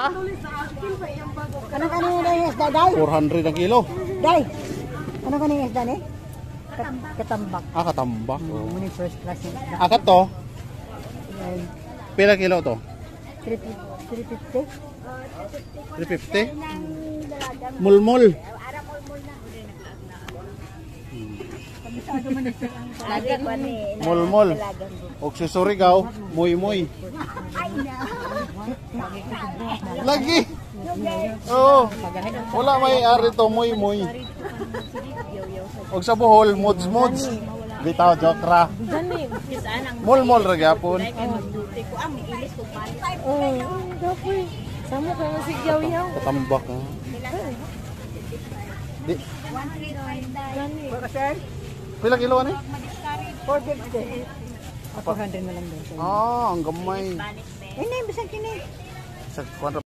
Ano kanina na yung isda, Day? 400 ang kilo. Day, ano kanina yung isda, ni? Katambak. Ah, katambak. Muni first class yung isda. Akat to? Pila kilo to? 350. 350? Mulmul. Mulmul. Og si Surigao, muy. Lagi. Oh. Wala may ari to, muy. Og sa Bohol, mods. Bitaw jokra. Mulmul ra gyapon. Dapoy. Samo ka masigyaw-yaw. Katambak. Di. Pila kilo ani? 450. 400 na lang daw. Ah, ang gamay. Ay, na, bisang kini. Sa